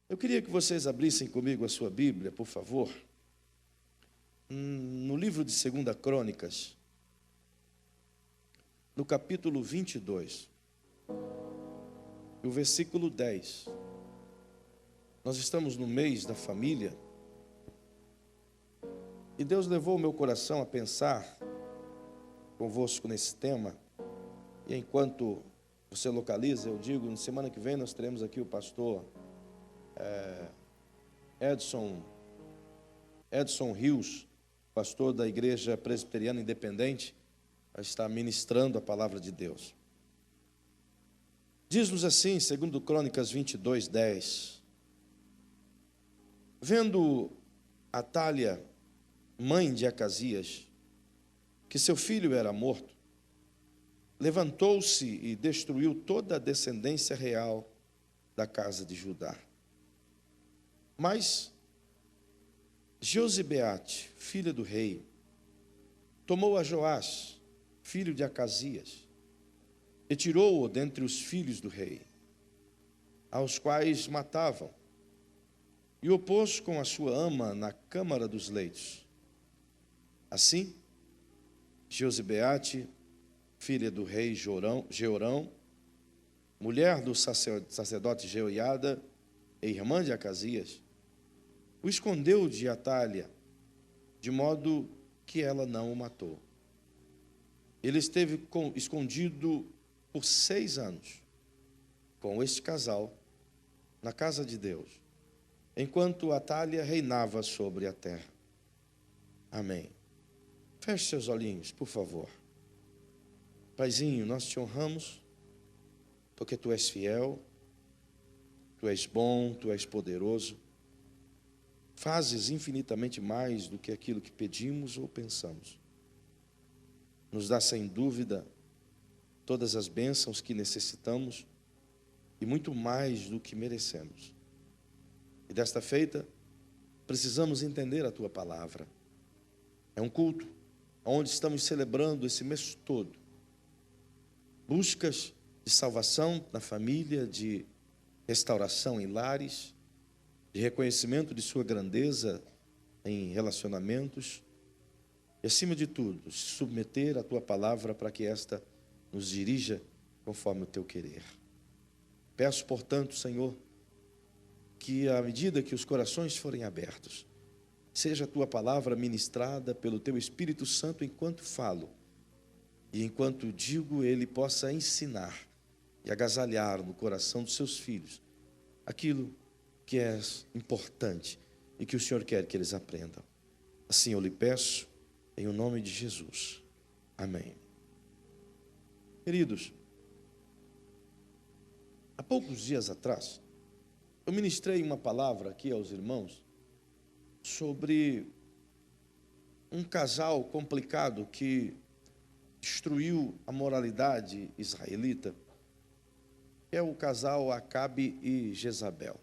Eu queria que vocês abrissem comigo a sua Bíblia, por favor, no livro de 2 Crônicas, no capítulo 22, o versículo 10. Nós estamos no mês da família, e Deus levou o meu coração a pensar convosco nesse tema, e enquanto você localiza, eu digo, na semana que vem nós teremos aqui o pastor Edson Rios, pastor da Igreja Presbiteriana Independente, está ministrando a palavra de Deus. Diz-nos assim, segundo Crônicas 22, 10. Vendo Atália, mãe de Acasias, que seu filho era morto, levantou-se e destruiu toda a descendência real da casa de Judá. Mas Josibeate, filha do rei, tomou a Joás, filho de Acasias, e tirou-o dentre os filhos do rei, aos quais matavam, e o pôs com a sua ama na câmara dos leitos. Assim, Josibeate, filha do rei Jeorão, mulher do sacerdote Jeoiada e irmã de Acasias, o escondeu de Atália, de modo que ela não o matou. Ele esteve escondido por 6 anos com este casal na casa de Deus, enquanto Atália reinava sobre a terra. Amém. Feche seus olhinhos, por favor. Paizinho, nós te honramos, porque Tu és fiel, Tu és bom, Tu és poderoso. Fazes infinitamente mais do que aquilo que pedimos ou pensamos. Nos dá sem dúvida todas as bênçãos que necessitamos e muito mais do que merecemos. E desta feita, precisamos entender a Tua palavra. É um culto onde estamos celebrando esse mês todo buscas de salvação na família, de restauração em lares, de reconhecimento de Sua grandeza em relacionamentos e, acima de tudo, se submeter à Tua palavra para que esta nos dirija conforme o Teu querer. Peço, portanto, Senhor, que à medida que os corações forem abertos, seja a Tua palavra ministrada pelo Teu Espírito Santo enquanto falo, e enquanto digo, Ele possa ensinar e agasalhar no coração dos Seus filhos aquilo que é importante e que o Senhor quer que eles aprendam. Assim eu lhe peço, em o nome de Jesus. Amém. Queridos, há poucos dias atrás, eu ministrei uma palavra aqui aos irmãos sobre um casal complicado que destruiu a moralidade israelita, que é o casal Acabe e Jezabel.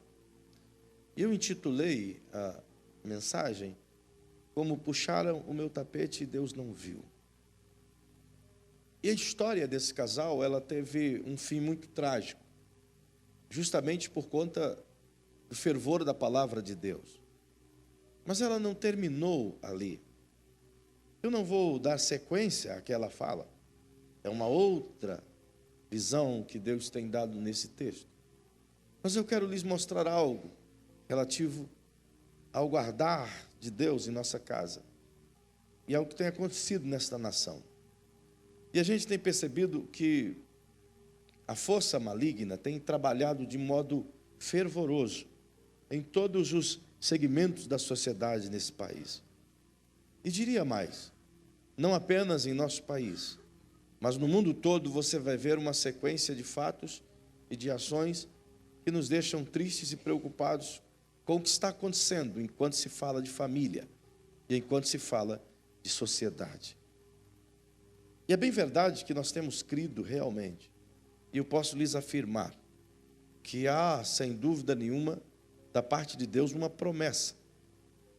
Eu intitulei a mensagem como puxaram o meu tapete e Deus não viu. E a história desse casal, ela teve um fim muito trágico, justamente por conta do fervor da palavra de Deus. Mas ela não terminou ali. Eu não vou dar sequência àquela fala. É uma outra visão que Deus tem dado nesse texto. Mas eu quero lhes mostrar algo relativo ao guardar de Deus em nossa casa e ao que tem acontecido nesta nação. E a gente tem percebido que a força maligna tem trabalhado de modo fervoroso em todos os segmentos da sociedade nesse país. E diria mais, não apenas em nosso país, mas no mundo todo você vai ver uma sequência de fatos e de ações que nos deixam tristes e preocupados com o que está acontecendo enquanto se fala de família e enquanto se fala de sociedade. E é bem verdade que nós temos crido realmente, e eu posso lhes afirmar que há, sem dúvida nenhuma, da parte de Deus, uma promessa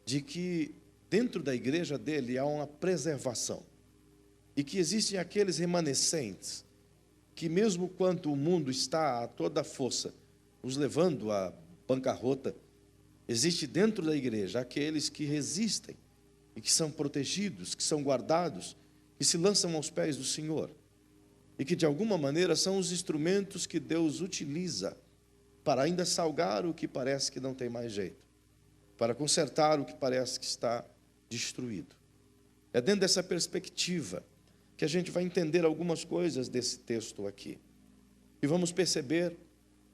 de que dentro da igreja dele há uma preservação e que existem aqueles remanescentes que mesmo quando o mundo está a toda força os levando a bancarrota. Existe dentro da igreja aqueles que resistem e que são protegidos, que são guardados, que se lançam aos pés do Senhor e que de alguma maneira são os instrumentos que Deus utiliza para ainda salgar o que parece que não tem mais jeito, para consertar o que parece que está destruído. É dentro dessa perspectiva que a gente vai entender algumas coisas desse texto aqui. E vamos perceber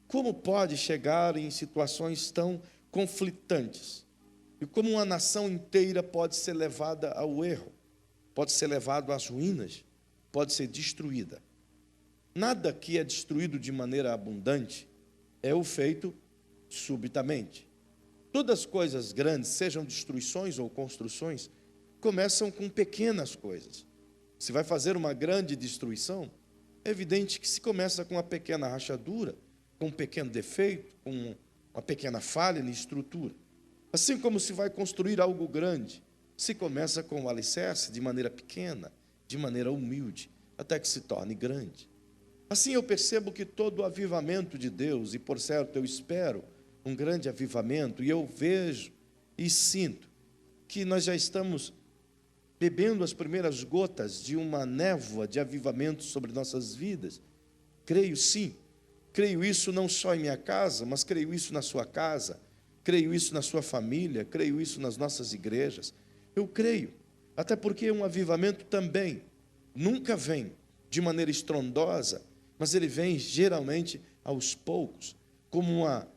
como pode chegar em situações tão conflitantes e como uma nação inteira pode ser levada ao erro, pode ser levada às ruínas, pode ser destruída. Nada que é destruído de maneira abundante é o feito subitamente. Todas as coisas grandes, sejam destruições ou construções, começam com pequenas coisas. Se vai fazer uma grande destruição, é evidente que se começa com uma pequena rachadura, com um pequeno defeito, com uma pequena falha na estrutura. Assim como se vai construir algo grande, se começa com o alicerce de maneira pequena, de maneira humilde, até que se torne grande. Assim eu percebo que todo o avivamento de Deus, e por certo eu espero um grande avivamento, e eu vejo e sinto que nós já estamos bebendo as primeiras gotas de uma névoa de avivamento sobre nossas vidas. Creio sim, creio isso não só em minha casa, mas creio isso na sua casa, creio isso na sua família, creio isso nas nossas igrejas. Eu creio, até porque um avivamento também nunca vem de maneira estrondosa, mas ele vem geralmente aos poucos, como uma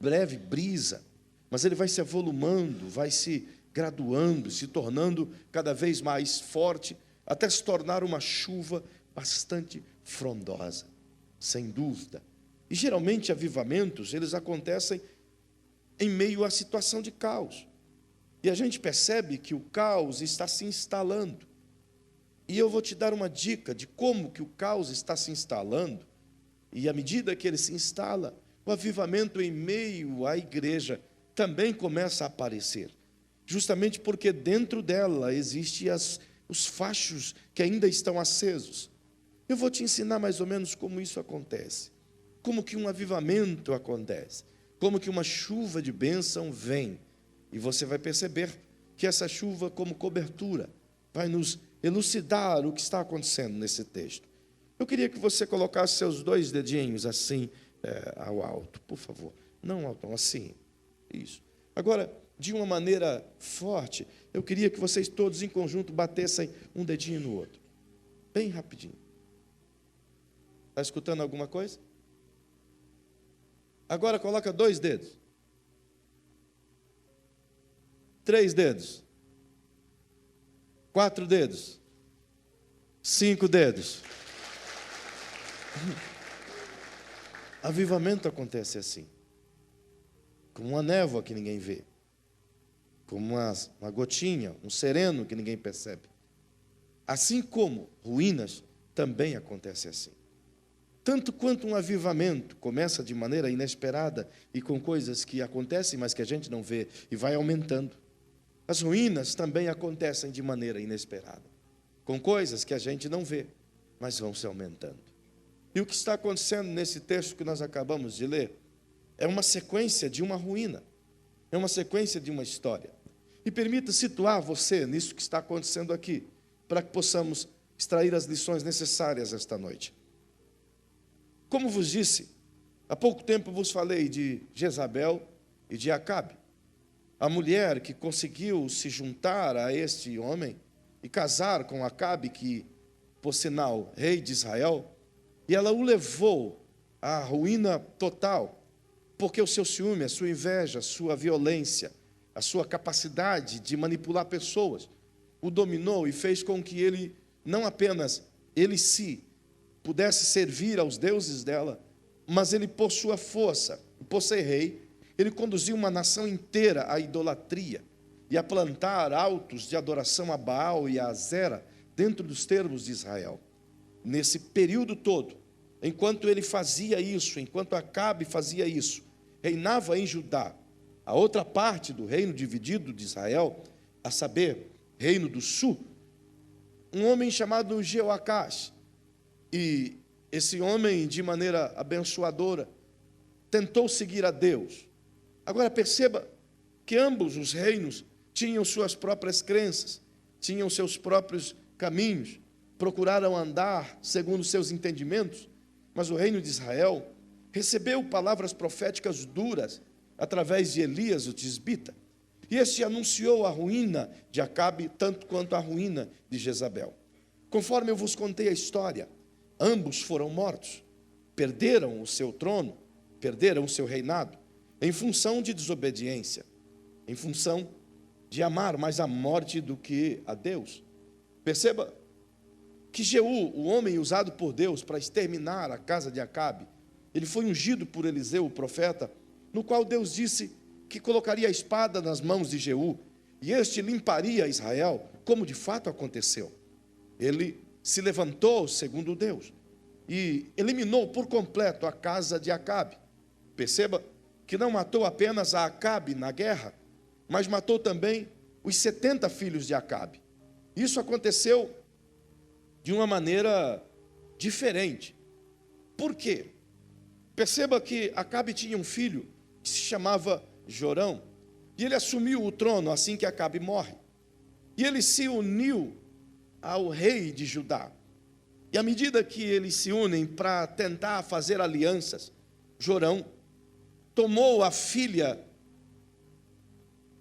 breve brisa, mas ele vai se avolumando, vai se graduando, se tornando cada vez mais forte, até se tornar uma chuva bastante frondosa, sem dúvida. E geralmente avivamentos, eles acontecem em meio à situação de caos. E a gente percebe que o caos está se instalando. E eu vou te dar uma dica de como que o caos está se instalando, e à medida que ele se instala, o avivamento em meio à igreja também começa a aparecer, justamente porque dentro dela existem os fachos que ainda estão acesos. Eu vou te ensinar mais ou menos como isso acontece, como que um avivamento acontece, como que uma chuva de bênção vem, e você vai perceber que essa chuva, como cobertura, vai nos elucidar o que está acontecendo nesse texto. Eu queria que você colocasse seus dois dedinhos assim ao alto, por favor. Não alto, assim. Isso. Agora, de uma maneira forte, eu queria que vocês todos em conjunto batessem um dedinho no outro. Bem rapidinho. Está escutando alguma coisa? Agora coloca 2 dedos. 3 dedos. 4 dedos, 5 dedos. Avivamento acontece assim, como uma névoa que ninguém vê, como uma gotinha, um sereno que ninguém percebe. Assim como ruínas também acontece assim. Tanto quanto um avivamento começa de maneira inesperada e com coisas que acontecem, mas que a gente não vê, e vai aumentando. As ruínas também acontecem de maneira inesperada, com coisas que a gente não vê, mas vão se aumentando. E o que está acontecendo nesse texto que nós acabamos de ler é uma sequência de uma ruína, é uma sequência de uma história. E permita situar você nisso que está acontecendo aqui, para que possamos extrair as lições necessárias esta noite. Como vos disse, há pouco tempo vos falei de Jezabel e de Acabe, a mulher que conseguiu se juntar a este homem e casar com Acabe, que, por sinal, rei de Israel, e ela o levou à ruína total, porque o seu ciúme, a sua inveja, a sua violência, a sua capacidade de manipular pessoas, o dominou e fez com que ele, não apenas ele pudesse servir aos deuses dela, mas ele, por sua força, por ser rei, ele conduziu uma nação inteira à idolatria e a plantar altos de adoração a Baal e a Azera dentro dos termos de Israel. Nesse período todo, enquanto ele fazia isso, enquanto Acabe fazia isso, reinava em Judá a outra parte do reino dividido de Israel, a saber, reino do sul, um homem chamado Jeoacás. E esse homem, de maneira abençoadora, tentou seguir a Deus. Agora perceba que ambos os reinos tinham suas próprias crenças, tinham seus próprios caminhos, procuraram andar segundo seus entendimentos, mas o reino de Israel recebeu palavras proféticas duras através de Elias, o tisbita, e este anunciou a ruína de Acabe, tanto quanto a ruína de Jezabel. Conforme eu vos contei a história, ambos foram mortos, perderam o seu trono, perderam o seu reinado, em função de desobediência, em função de amar mais a morte do que a Deus. Perceba que Jeú, o homem usado por Deus para exterminar a casa de Acabe, ele foi ungido por Eliseu, o profeta, no qual Deus disse que colocaria a espada nas mãos de Jeú, e este limparia Israel, como de fato aconteceu. Ele se levantou segundo Deus e eliminou por completo a casa de Acabe. Perceba que não matou apenas a Acabe na guerra, mas matou também os 70 filhos de Acabe. Isso aconteceu de uma maneira diferente. Por quê? Perceba que Acabe tinha um filho que se chamava Jorão, e ele assumiu o trono assim que Acabe morre. E ele se uniu ao rei de Judá. E à medida que eles se unem para tentar fazer alianças, Jorão tomou a filha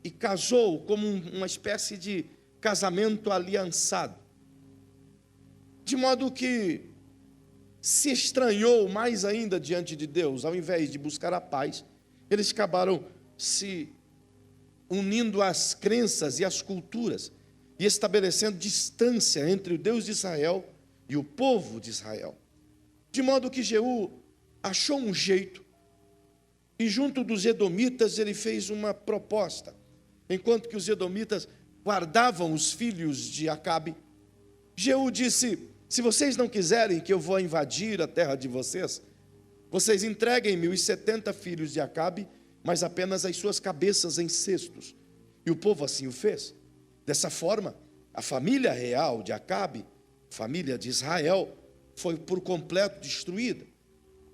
e casou como uma espécie de casamento aliançado. De modo que se estranhou mais ainda diante de Deus. Ao invés de buscar a paz, eles acabaram se unindo às crenças e às culturas e estabelecendo distância entre o Deus de Israel e o povo de Israel. De modo que Jeú achou um jeito e junto dos edomitas ele fez uma proposta. Enquanto que os edomitas guardavam os filhos de Acabe, Jeú disse: se vocês não quiserem que eu vou invadir a terra de vocês, vocês entreguem-me os 70 filhos de Acabe, mas apenas as suas cabeças em cestos. E o povo assim o fez. Dessa forma, a família real de Acabe, família de Israel, foi por completo destruída.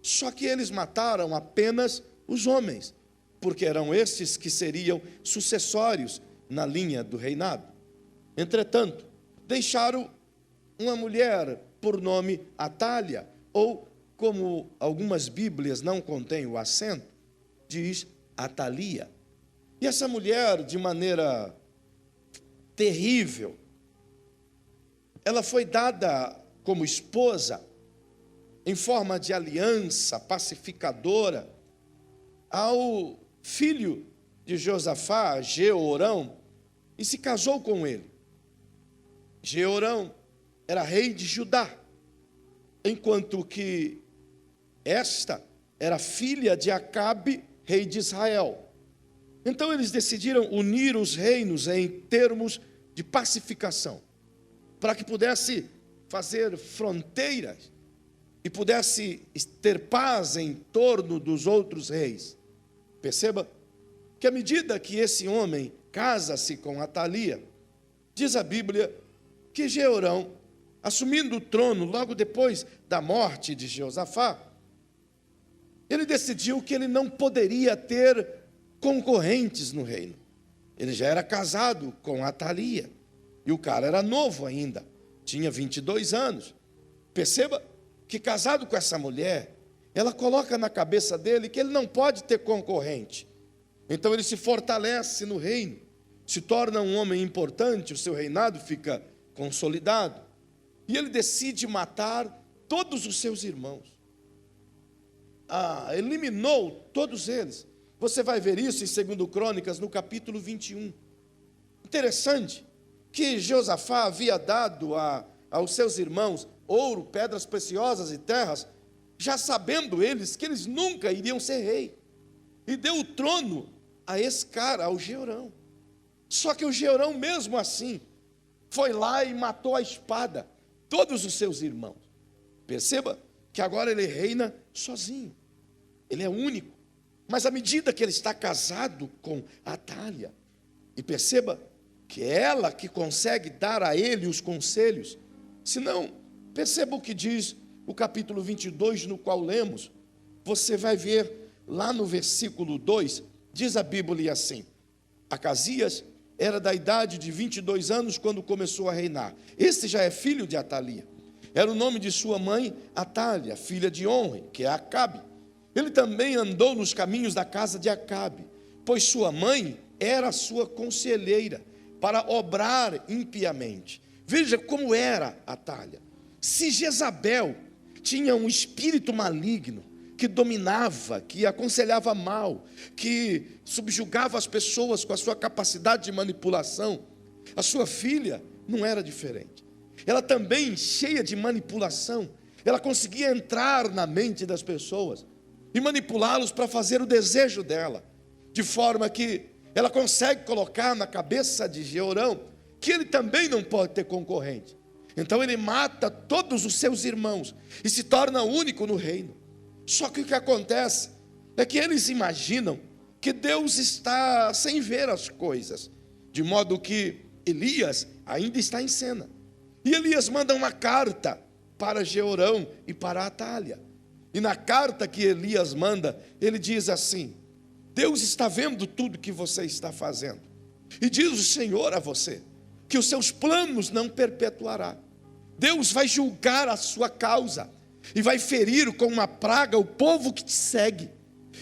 Só que eles mataram apenas os homens, porque eram estes que seriam sucessórios na linha do reinado. Entretanto, deixaram uma mulher por nome Atália, ou como algumas Bíblias não contêm o acento, diz Atalia. E essa mulher, de maneira terrível, ela foi dada como esposa, em forma de aliança pacificadora, ao filho de Josafá, Jeorão, e se casou com ele. Jeorão era rei de Judá, enquanto que esta era filha de Acabe, rei de Israel. Então eles decidiram unir os reinos em termos de pacificação, para que pudesse fazer fronteiras e pudesse ter paz em torno dos outros reis. Perceba que à medida que esse homem casa-se com Atalia, diz a Bíblia que Jeorão, assumindo o trono logo depois da morte de Josafá, ele decidiu que ele não poderia ter concorrentes no reino. Ele já era casado com Atalia, e o cara era novo ainda, tinha 22 anos. Perceba que casado com essa mulher, ela coloca na cabeça dele que ele não pode ter concorrente. Então ele se fortalece no reino, se torna um homem importante, o seu reinado fica consolidado. E ele decide matar todos os seus irmãos. Eliminou todos eles. Você vai ver isso em 2 Crônicas, no capítulo 21. Interessante que Josafá havia dado aos seus irmãos ouro, pedras preciosas e terras, já sabendo eles que eles nunca iriam ser rei. E deu o trono a esse cara, ao Jeorão. Só que o Jeorão, mesmo assim, foi lá e matou a espada todos os seus irmãos. Perceba que agora ele reina sozinho. Ele é único. Mas à medida que ele está casado com Atália, e perceba que é ela que consegue dar a ele os conselhos, senão, perceba o que diz o capítulo 22, no qual lemos, você vai ver lá no versículo 2, diz a Bíblia assim: Acasias era da idade de 22 anos quando começou a reinar. Este já é filho de Atalia. Era o nome de sua mãe, Atália, filha de Onre, que é Acabe. Ele também andou nos caminhos da casa de Acabe, pois sua mãe era sua conselheira, para obrar impiamente. Veja como era Atália. Se Jezabel tinha um espírito maligno, que dominava, que aconselhava mal, que subjugava as pessoas com a sua capacidade de manipulação, a sua filha não era diferente. Ela também, cheia de manipulação, ela conseguia entrar na mente das pessoas e manipulá-los para fazer o desejo dela, de forma que ela consegue colocar na cabeça de Jeorão que ele também não pode ter concorrente. Então ele mata todos os seus irmãos e se torna único no reino. Só que o que acontece é que eles imaginam que Deus está sem ver as coisas, de modo que Elias ainda está em cena. E Elias manda uma carta para Jeorão e para Atália. E na carta que Elias manda, ele diz assim: Deus está vendo tudo que você está fazendo. E diz o Senhor a você que os seus planos não perpetuará. Deus vai julgar a sua causa e vai ferir com uma praga o povo que te segue.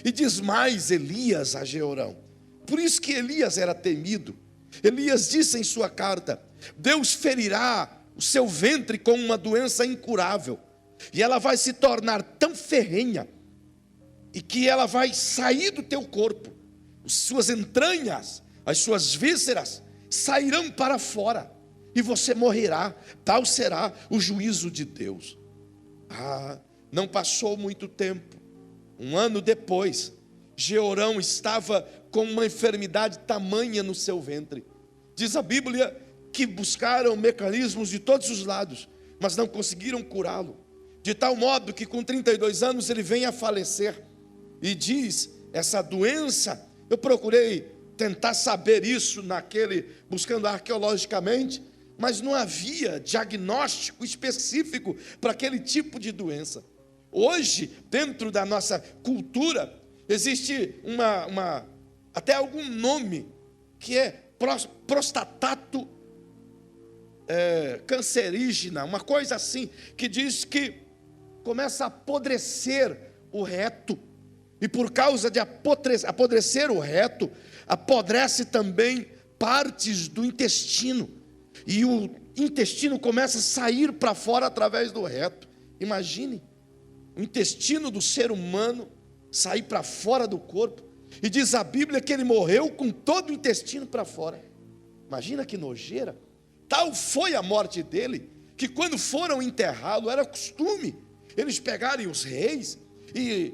E diz mais Elias a Jeorão. Por isso que Elias era temido. Elias disse em sua carta: Deus ferirá o seu ventre com uma doença incurável, e ela vai se tornar tão ferrenha, e que ela vai sair do teu corpo, as suas entranhas, as suas vísceras sairão para fora, e você morrerá. Tal será o juízo de Deus. Não passou muito tempo, 1 ano depois, Jeorão estava com uma enfermidade tamanha no seu ventre. Diz a Bíblia que buscaram mecanismos de todos os lados, mas não conseguiram curá-lo, de tal modo que com 32 anos ele vem a falecer. E diz, essa doença, eu procurei tentar saber isso buscando arqueologicamente, mas não havia diagnóstico específico para aquele tipo de doença. Hoje, dentro da nossa cultura, existe até algum nome, que é prostatato cancerígena, uma coisa assim, que diz que começa a apodrecer o reto, e por causa de apodrecer o reto, apodrece também partes do intestino, e o intestino começa a sair para fora através do reto. Imagine, o intestino do ser humano sair para fora do corpo, e diz a Bíblia que ele morreu com todo o intestino para fora. Imagina que nojeira. Tal foi a morte dele, que quando foram enterrá-lo, era costume eles pegarem os reis e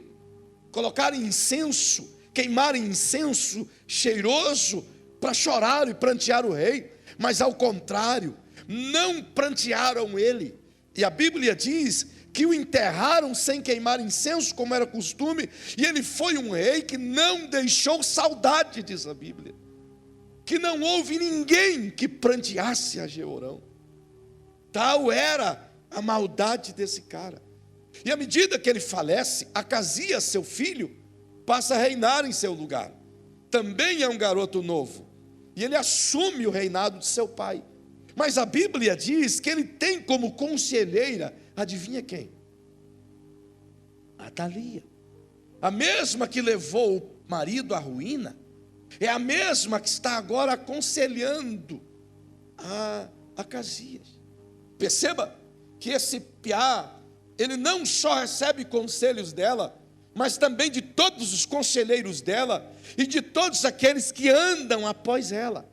colocarem incenso, queimarem incenso cheiroso para chorar e prantear o rei. Mas ao contrário, não prantearam ele. E a Bíblia diz que o enterraram sem queimar incenso, como era costume, e ele foi um rei que não deixou saudade, diz a Bíblia, que não houve ninguém que pranteasse a Jeorão. Tal era a maldade desse cara. E à medida que ele falece, Acasias, seu filho, passa a reinar em seu lugar. Também é um garoto novo, e ele assume o reinado de seu pai. Mas a Bíblia diz que ele tem como conselheira, adivinha quem? Atalia. A mesma que levou o marido à ruína, é a mesma que está agora aconselhando a Acasias. Perceba que esse piá, ele não só recebe conselhos dela, mas também de todos os conselheiros dela e de todos aqueles que andam após ela.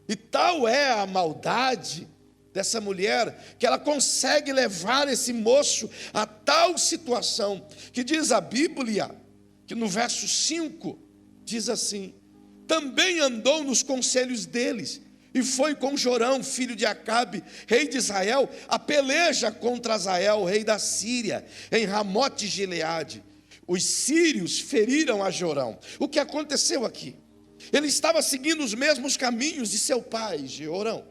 E tal é a maldade dessa mulher, que ela consegue levar esse moço a tal situação, que diz a Bíblia, que no verso 5, diz assim: também andou nos conselhos deles, e foi com Jorão, filho de Acabe, rei de Israel, a peleja contra Azael, rei da Síria, em Ramote Gileade. Os sírios feriram a Jorão. O que aconteceu aqui? Ele estava seguindo os mesmos caminhos de seu pai, Jorão.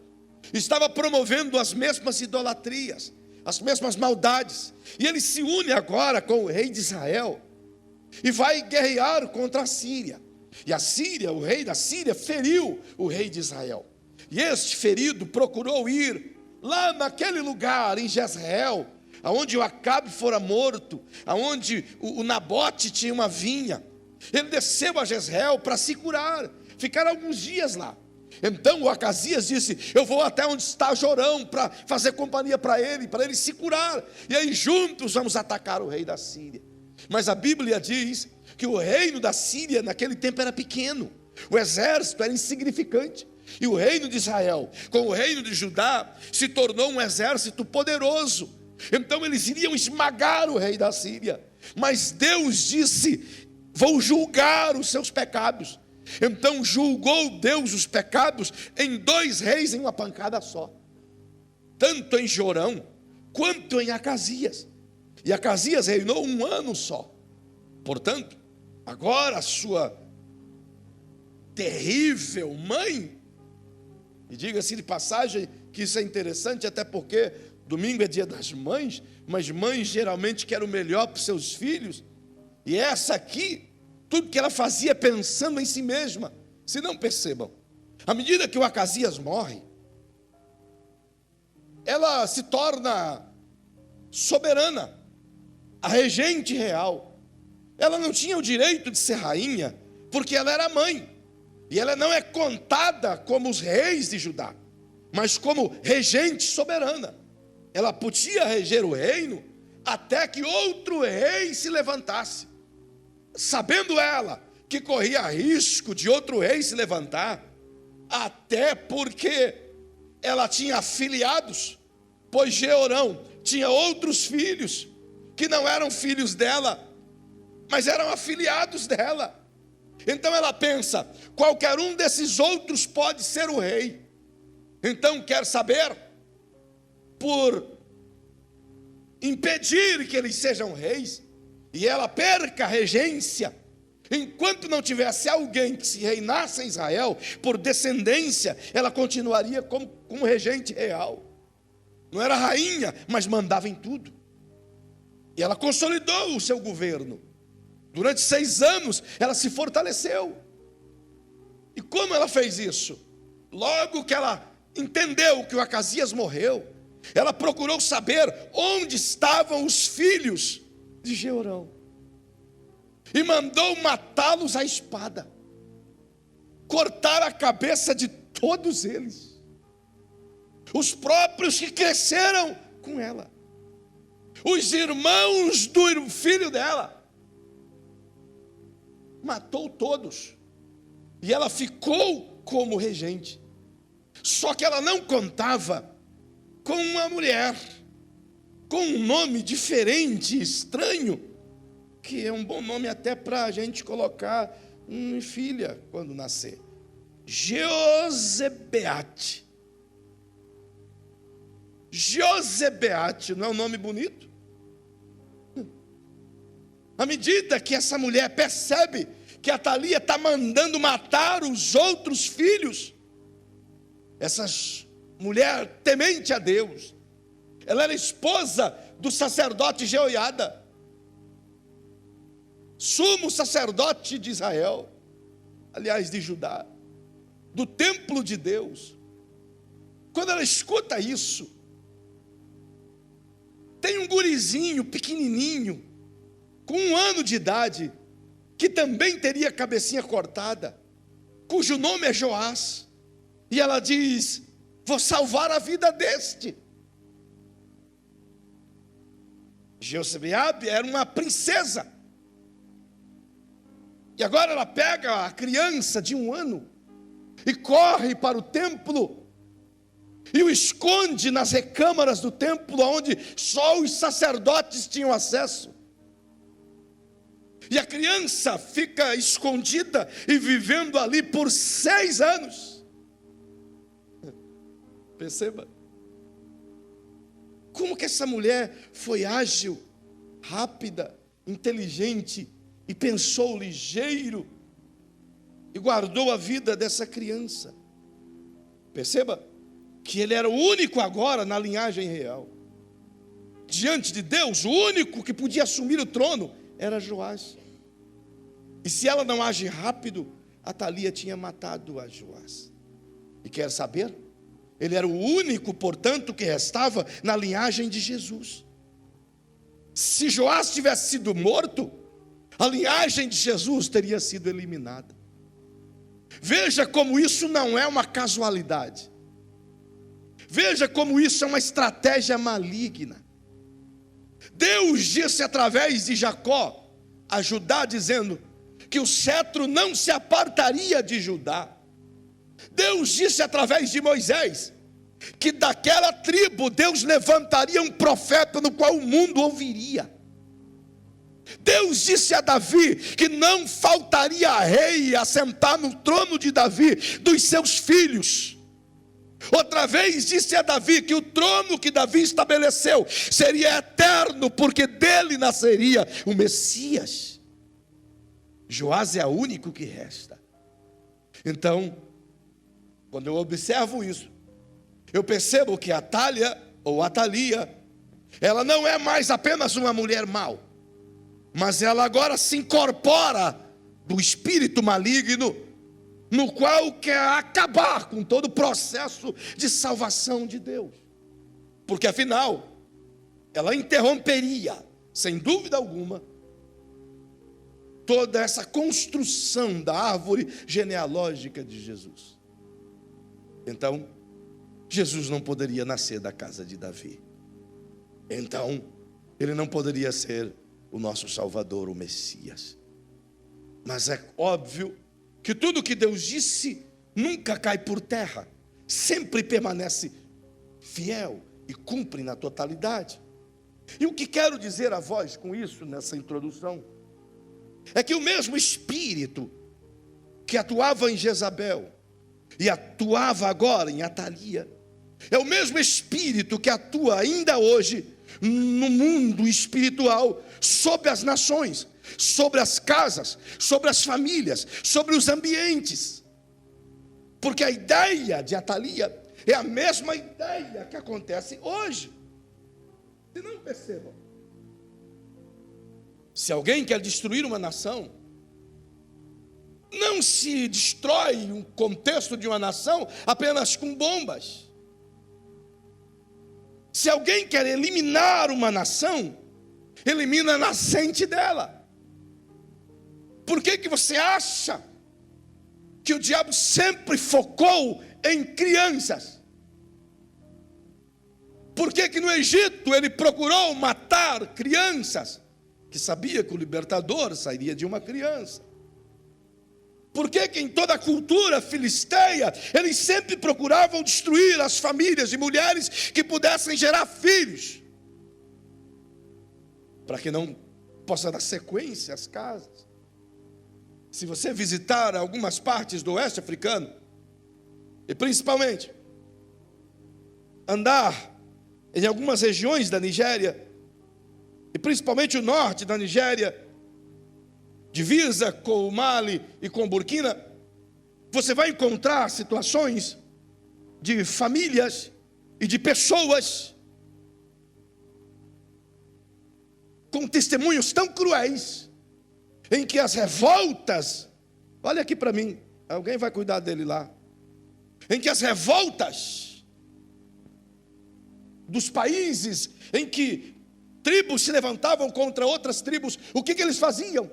Estava promovendo as mesmas idolatrias, as mesmas maldades. E ele se une agora com o rei de Israel. e vai guerrear contra a Síria. E a Síria, o rei da Síria, feriu o rei de Israel. E este ferido procurou ir lá naquele lugar, em Jezreel, aonde o Acabe fora morto, aonde o Nabote tinha uma vinha. Ele desceu a Jezreel para se curar, ficar alguns dias lá. Então o Acasias disse: eu vou até onde está Jorão para fazer companhia para ele se curar, e aí juntos vamos atacar o rei da Síria. Mas a Bíblia diz que o reino da Síria naquele tempo era pequeno, o exército era insignificante, e o reino de Israel com o reino de Judá se tornou um exército poderoso. Então eles iriam esmagar o rei da Síria, mas Deus disse: vou julgar os seus pecados. Então julgou Deus os pecados em 2 reis em uma pancada só, tanto em Jorão quanto em Acasias. E Acasias reinou 1 ano só. Portanto, agora a sua terrível mãe, e diga-se de passagem que isso é interessante, até porque domingo é dia das mães, mas mães geralmente querem o melhor para os seus filhos, e essa aqui, tudo que ela fazia pensando em si mesma. Se não percebam, à medida que o Acasias morre, ela se torna soberana, a regente real. Ela não tinha o direito de ser rainha, porque ela era mãe, e ela não é contada como os reis de Judá, mas como regente soberana. Ela podia reger o reino até que outro rei se levantasse. Sabendo ela que corria risco de outro rei se levantar, até porque ela tinha afilhados, pois Jeorão tinha outros filhos, que não eram filhos dela, mas eram afilhados dela. Então ela pensa: qualquer um desses outros pode ser o rei. Então quer saber, por impedir que eles sejam reis, e ela perca a regência, enquanto não tivesse alguém que se reinasse em Israel, por descendência, ela continuaria como regente real. Não era rainha, mas mandava em tudo. E ela consolidou o seu governo. Durante 6 anos, ela se fortaleceu. E como ela fez isso? Logo que ela entendeu que o Acasias morreu, ela procurou saber onde estavam os filhos de Jeorão, e mandou matá-los à espada, cortar a cabeça de todos eles, os próprios que cresceram com ela, os irmãos do filho dela, matou todos, e ela ficou como regente. Só que ela não contava com uma mulher com um nome diferente, estranho, que é um bom nome até para a gente colocar uma filha quando nascer: Josebeate. Josebeate, não é um nome bonito? À medida que essa mulher percebe que Atalia está mandando matar os outros filhos, essa mulher temente a Deus, ela era esposa do sacerdote Jeoiada, sumo sacerdote de Israel, aliás, de Judá, do templo de Deus. Quando ela escuta isso, tem um gurizinho pequenininho, com 1 ano de idade, que também teria a cabecinha cortada, cujo nome é Joás, e ela diz: vou salvar a vida deste. Josebeabe era uma princesa, e agora ela pega a criança de 1 ano, e corre para o templo, e o esconde nas recâmaras do templo, onde só os sacerdotes tinham acesso. E a criança fica escondida e vivendo ali por 6 anos. Perceba como que essa mulher foi ágil, rápida, inteligente, e pensou ligeiro, e guardou a vida dessa criança. Perceba que ele era o único agora na linhagem real. Diante de Deus, o único que podia assumir o trono era Joás. E se ela não age rápido, Atalia tinha matado a Joás. E quer saber? Ele era o único, portanto, que restava na linhagem de Jesus. Se Joás tivesse sido morto, a linhagem de Jesus teria sido eliminada. Veja como isso não é uma casualidade. Veja como isso é uma estratégia maligna. Deus disse através de Jacó a Judá, dizendo que o cetro não se apartaria de Judá. Deus disse através de Moisés que daquela tribo Deus levantaria um profeta no qual o mundo ouviria. Deus disse a Davi que não faltaria rei a sentar no trono de Davi dos seus filhos. Outra vez disse a Davi que o trono que Davi estabeleceu seria eterno, porque dele nasceria o Messias. Joás é o único que resta. Então, quando eu observo isso, eu percebo que Atalia, ou Atalia, ela não é mais apenas uma mulher mau, mas ela agora se incorpora do espírito maligno, no qual quer acabar com todo o processo de salvação de Deus. Porque afinal, ela interromperia, sem dúvida alguma, toda essa construção da árvore genealógica de Jesus. Então, Jesus não poderia nascer da casa de Davi. Então, ele não poderia ser o nosso Salvador, o Messias. Mas é óbvio que tudo que Deus disse nunca cai por terra, sempre permanece fiel e cumpre na totalidade. E o que quero dizer a vós com isso, nessa introdução, é que o mesmo Espírito que atuava em Jezabel e atuava agora em Atalia, é o mesmo Espírito que atua ainda hoje no mundo espiritual, sobre as nações, sobre as casas, sobre as famílias, sobre os ambientes. Porque a ideia de Atalia é a mesma ideia que acontece hoje. Se não percebam, se alguém quer destruir uma nação, não se destrói o contexto de uma nação apenas com bombas. Se alguém quer eliminar uma nação, elimina a nascente dela. Por que você acha que o diabo sempre focou em crianças? Por que no Egito ele procurou matar crianças? Que sabia que o libertador sairia de uma criança. Por que em toda a cultura filisteia eles sempre procuravam destruir as famílias de mulheres que pudessem gerar filhos? Para que não possa dar sequência às casas. Se você visitar algumas partes do oeste africano, e principalmente andar em algumas regiões da Nigéria, e principalmente o norte da Nigéria, divisa com o Mali e com Burkina, você vai encontrar situações de famílias e de pessoas com testemunhos tão cruéis, em que as revoltas, olha aqui para mim, alguém vai cuidar dele lá, em que as revoltas dos países em que tribos se levantavam contra outras tribos, o que eles faziam?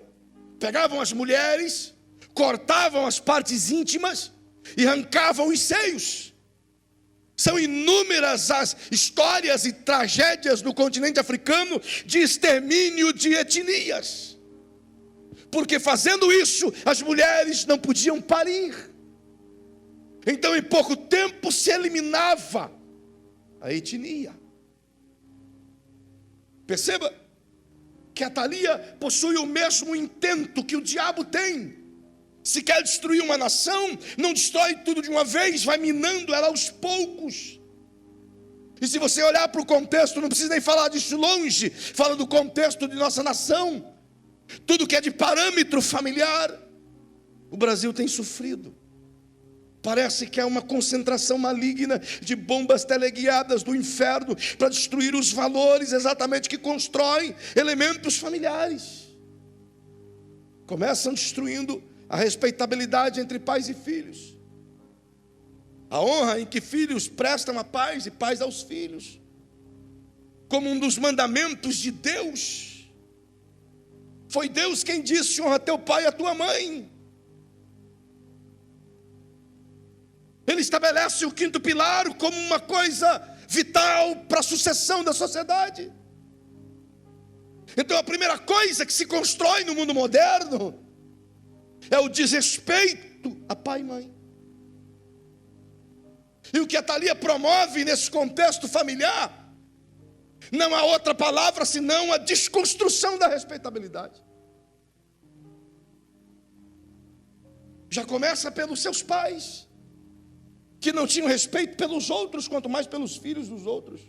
Pegavam as mulheres, cortavam as partes íntimas e arrancavam os seios. São inúmeras as histórias e tragédias no continente africano de extermínio de etnias. Porque fazendo isso, as mulheres não podiam parir. Então, em pouco tempo, se eliminava a etnia. Perceba que Atalia possui o mesmo intento que o diabo tem. Se quer destruir uma nação, não destrói tudo de uma vez, vai minando ela aos poucos. E se você olhar para o contexto, não precisa nem falar disso longe, fala do contexto de nossa nação. Tudo que é de parâmetro familiar, o Brasil tem sofrido. Parece que é uma concentração maligna de bombas teleguiadas do inferno para destruir os valores exatamente que constroem elementos familiares. Começam destruindo a respeitabilidade entre pais e filhos. A honra em que filhos prestam a pais e pais aos filhos, como um dos mandamentos de Deus. Foi Deus quem disse: honra teu pai e a tua mãe. Ele estabelece o quinto pilar como uma coisa vital para a sucessão da sociedade. Então a primeira coisa que se constrói no mundo moderno é o desrespeito a pai e mãe. E o que a Thalia promove nesse contexto familiar não há outra palavra senão a desconstrução da respeitabilidade. Já começa pelos seus pais, que não tinham respeito pelos outros, quanto mais pelos filhos dos outros.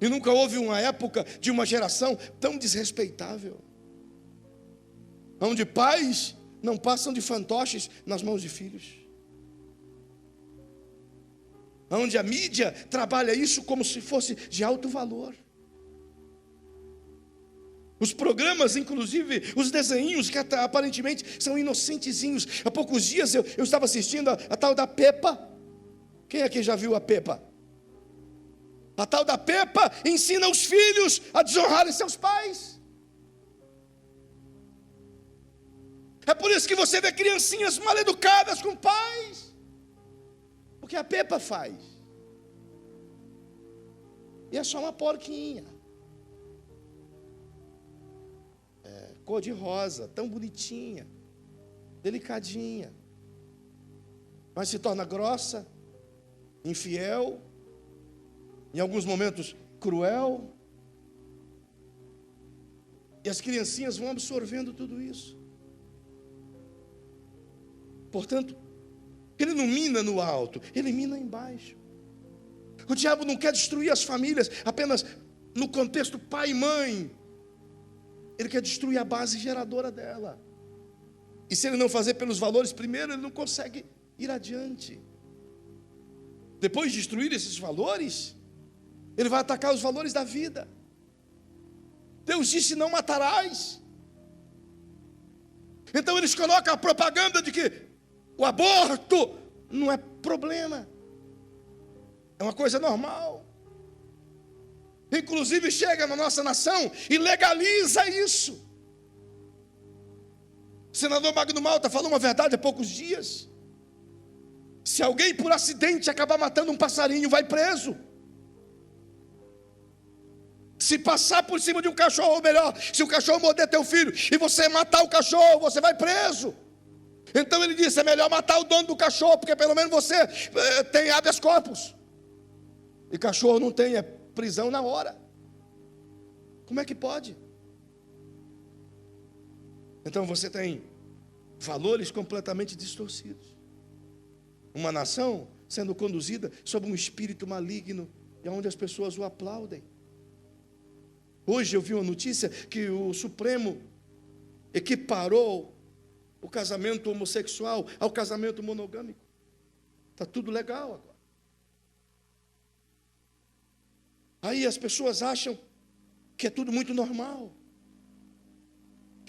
E nunca houve uma época de uma geração tão desrespeitável, onde pais não passam de fantoches nas mãos de filhos, onde a mídia trabalha isso como se fosse de alto valor. Os programas, inclusive, os desenhinhos que aparentemente são inocentezinhos. Há poucos dias eu estava assistindo a tal da Peppa. Quem aqui já viu a Peppa? A tal da Peppa ensina os filhos a desonrarem seus pais. É por isso que você vê criancinhas mal educadas com pais. O que a Peppa faz? E é só uma porquinha. Cor de rosa, tão bonitinha, delicadinha. Mas se torna grossa, infiel, em alguns momentos cruel. E as criancinhas vão absorvendo tudo isso. Portanto, ele não mina no alto, ele mina embaixo. O diabo não quer destruir as famílias apenas no contexto pai e mãe. Ele quer destruir a base geradora dela. E se ele não fazer pelos valores primeiro, ele não consegue ir adiante. Depois de destruir esses valores, ele vai atacar os valores da vida. Deus disse: não matarás. Então eles colocam a propaganda de que o aborto não é problema, é uma coisa normal. Inclusive chega na nossa nação e legaliza isso. O senador Magno Malta falou uma verdade há poucos dias. Se alguém por acidente acabar matando um passarinho, vai preso. Se passar por cima de um cachorro, ou melhor, se o cachorro morder teu filho e você matar o cachorro, você vai preso. Então ele disse: é melhor matar o dono do cachorro, porque pelo menos você tem habeas corpus. E cachorro não tem, prisão na hora. Como é que pode? Então você tem valores completamente distorcidos. Uma nação sendo conduzida sob um espírito maligno, e onde as pessoas o aplaudem. Hoje eu vi uma notícia que o Supremo equiparou o casamento homossexual ao casamento monogâmico. Está tudo legal agora. Aí as pessoas acham que é tudo muito normal.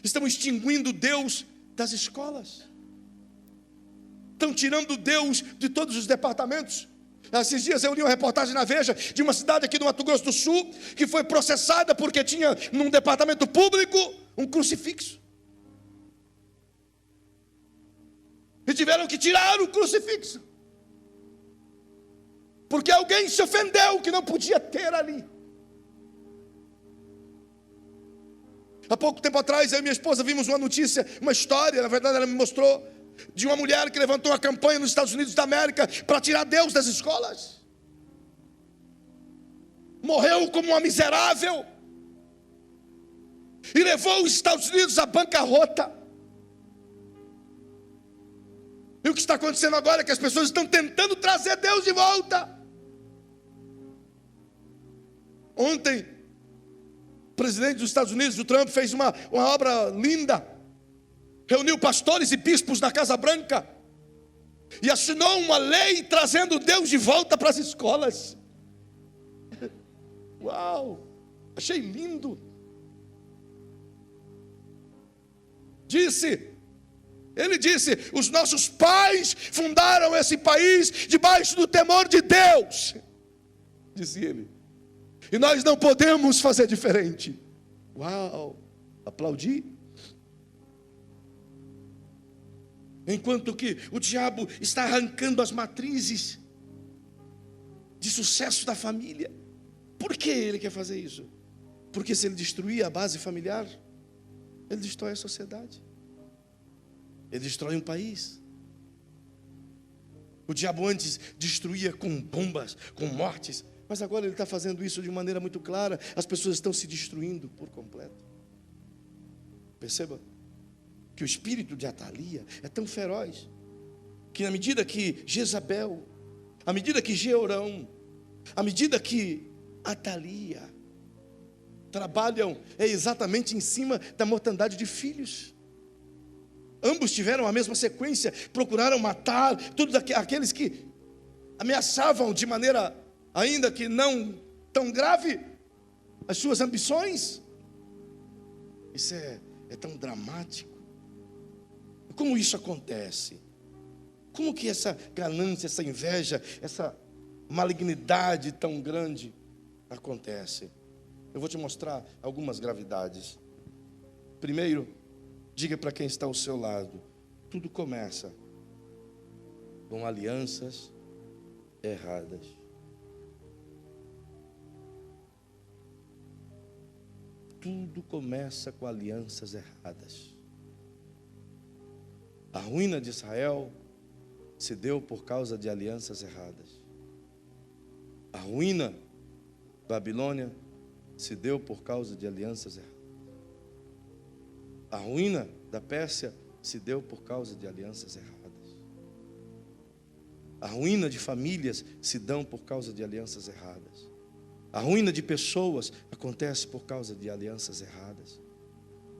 Estão extinguindo Deus das escolas. Estão tirando Deus de todos os departamentos. Esses dias eu li uma reportagem na Veja de uma cidade aqui do Mato Grosso do Sul que foi processada porque tinha num departamento público um crucifixo. E tiveram que tirar o crucifixo. Porque alguém se ofendeu que não podia ter ali. Há pouco tempo atrás, eu e minha esposa vimos uma notícia, uma história, na verdade ela me mostrou, de uma mulher que levantou uma campanha nos Estados Unidos da América para tirar Deus das escolas. Morreu como uma miserável e levou os Estados Unidos à bancarrota. E o que está acontecendo agora é que as pessoas estão tentando trazer Deus de volta. Ontem, o presidente dos Estados Unidos, o Trump, fez uma obra linda. Reuniu pastores e bispos na Casa Branca e assinou uma lei trazendo Deus de volta para as escolas. Uau! Achei lindo. Ele disse: os nossos pais fundaram esse país debaixo do temor de Deus, disse ele, e nós não podemos fazer diferente. Uau, aplaudi. Enquanto que o diabo está arrancando as matrizes de sucesso da família. Por que ele quer fazer isso? Porque se ele destruir a base familiar, ele destrói a sociedade, ele destrói um país. O diabo antes destruía com bombas, com mortes, mas agora ele está fazendo isso de maneira muito clara. As pessoas estão se destruindo por completo. Perceba que o espírito de Atalia é tão feroz, que à medida que Jezabel, à medida que Jeorão, à medida que Atalia trabalham exatamente em cima da mortandade de filhos. Ambos tiveram a mesma sequência, procuraram matar todos aqueles que ameaçavam de maneira ainda que não tão grave as suas ambições. Isso é tão dramático. Como isso acontece? Como que essa ganância, essa inveja, essa malignidade tão grande acontece? Eu vou te mostrar algumas gravidades. Primeiro, diga para quem está ao seu lado: tudo começa com alianças erradas. Tudo começa com alianças erradas. A ruína de Israel se deu por causa de alianças erradas. A ruína da Babilônia se deu por causa de alianças erradas. A ruína da Pérsia se deu por causa de alianças erradas. A ruína de famílias se dão por causa de alianças erradas. A ruína de pessoas acontece por causa de alianças erradas.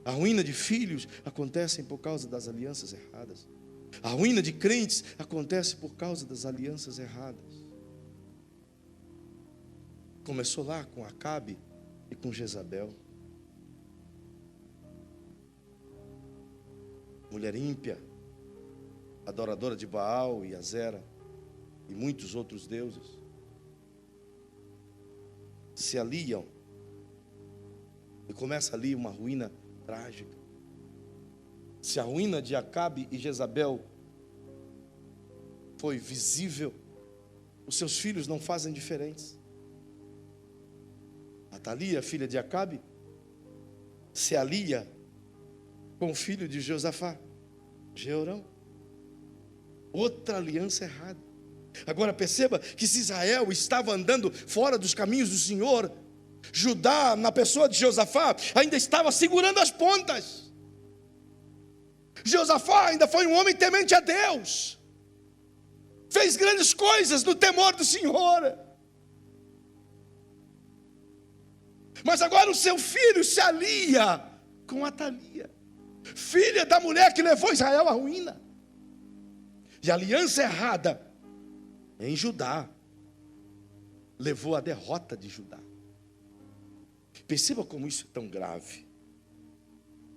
A ruína de filhos acontece por causa das alianças erradas. A ruína de crentes acontece por causa das alianças erradas. Começou lá com Acabe e com Jezabel. Mulher ímpia, adoradora de Baal e Azera e muitos outros deuses, se aliam e começa ali uma ruína trágica. Se a ruína de Acabe e Jezabel foi visível, os seus filhos não fazem diferentes. Atalia, filha de Acabe, se alia com o filho de Josafá, Jeorão. Outra aliança errada. Agora perceba que se Israel estava andando fora dos caminhos do Senhor, Judá, na pessoa de Josafá, ainda estava segurando as pontas. Josafá ainda foi um homem temente a Deus, fez grandes coisas no temor do Senhor. Mas agora o seu filho se alia com Atalia, filha da mulher que levou Israel à ruína. E a aliança errada em Judá levou à derrota de Judá. Perceba como isso é tão grave.